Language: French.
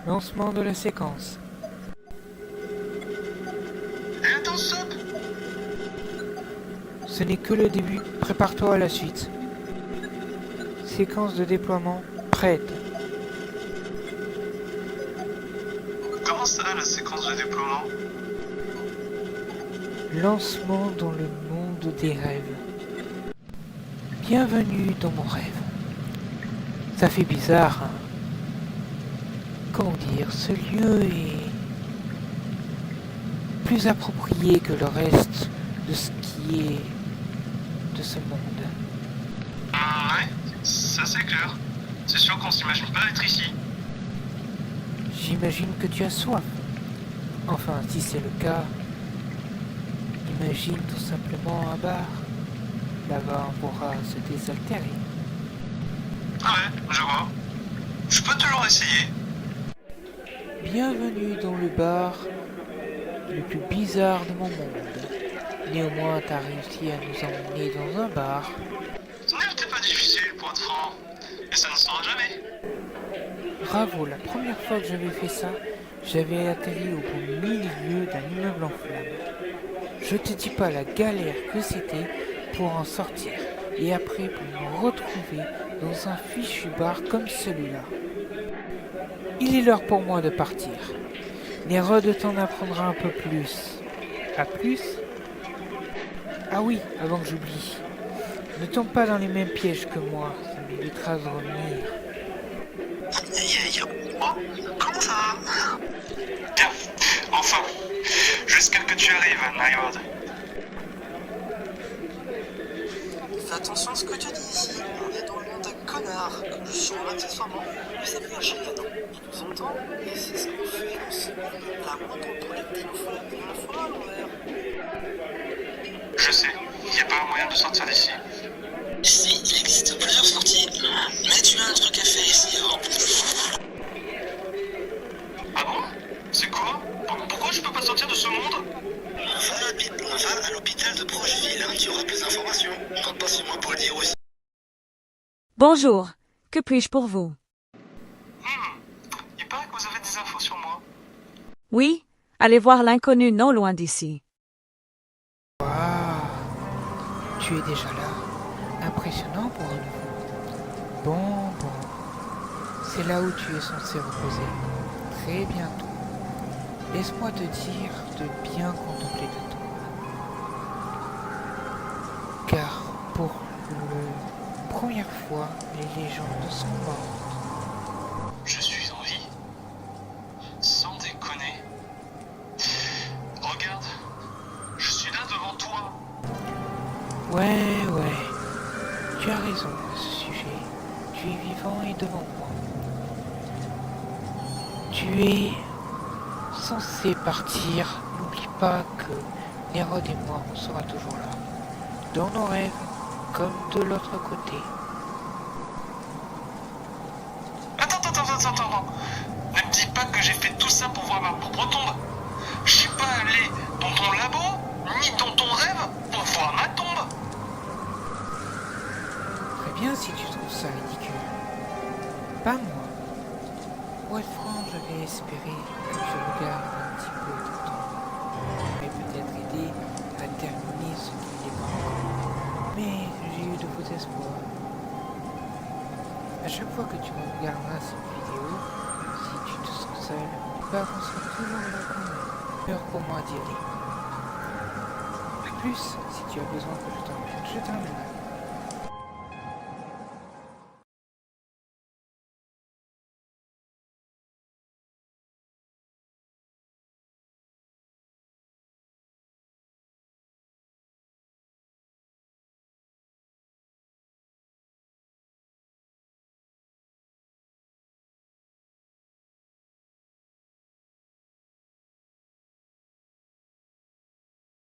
Lancement de la séquence. Et attends, stop! Ce n'est que le début, prépare-toi à la suite. Séquence de déploiement prête. Comment ça, la séquence de déploiement? Lancement dans le monde des rêves. Bienvenue dans mon rêve. Ça fait bizarre, hein? Comment dire, ce lieu est plus approprié que le reste de ce qui est de ce monde. Ouais, ça c'est clair. C'est sûr qu'on s'imagine pas être ici. J'imagine que tu as soif. Enfin, si c'est le cas, imagine tout simplement un bar. Là-bas, on pourra se désaltérer. Ouais, je vois. Je peux toujours essayer. Bienvenue dans le bar le plus bizarre de mon monde. Néanmoins, t'as réussi à nous emmener dans un bar. Ce n'était pas difficile pour être franc. Et ça ne sera jamais. Bravo, la première fois que j'avais fait ça, j'avais atterri au beau milieu d'un immeuble en flammes. Je te dis pas la galère que c'était pour en sortir, et après pour me retrouver dans un fichu bar comme celui-là. Il est l'heure pour moi de partir. Nérode t'en apprendra un peu plus. À plus? Ah oui, avant que j'oublie. Ne tombe pas dans les mêmes pièges que moi, ça m'évitera de revenir. Oh, comment ça va? Bien, enfin. Jusqu'à ce que tu arrives, Nyrod. Fais attention à ce que tu dis ici. On est dans le monde d'un connard. Comme je chante accessoirement, nous sommes un chicanon. Il nous entend et c'est ce qu'on fait aussi. La moindre projectile au fond à l'envers. Je sais, il n'y a pas un moyen de sortir d'ici. Ici, il existe plusieurs sorties. Mais tu as un truc à faire ici. Ah bon? C'est quoi? Pourquoi je peux pas sortir de ce monde? Va à l'hôpital de Procheville. Tu auras plus d'informations. Compte pas sur moi pour le dire aussi. Bonjour, que puis-je pour vous? Il paraît que vous avez des infos sur moi. Oui, allez voir l'inconnu non loin d'ici. Waouh, tu es déjà là. Impressionnant pour un nouveau. Bon, c'est là où tu es censé reposer. Très bientôt. Laisse-moi te dire de bien contempler ta tombe. Car pour la première fois, les légendes sont mortes. Je suis en vie. Sans déconner. Regarde, je suis là devant toi. Ouais, tu as raison à ce sujet. Tu es vivant et devant moi. Tu es censé partir. N'oublie pas que Nérode et moi, on sera toujours là. Dans nos rêves, comme de l'autre côté. Attends. Ne me dis pas que j'ai fait tout ça pour voir ma propre tombe. Je suis pas allé dans ton labo, ni dans ton rêve, pour voir ma tombe. Très bien si tu trouves ça ridicule. Pas moi. Pour être franc, j'avais espéré que tu regardes un petit peu ta tombe. Et peut-être aider à terminer ce qui n'est pas encore. Mais j'ai eu de faux espoirs. À chaque fois que tu regarderas cette vidéo, si tu te sens seul, on sera toujours là quand même. Peur pour moi d'y aller. De plus, si tu as besoin que je t'emmène, je t'emmènerai.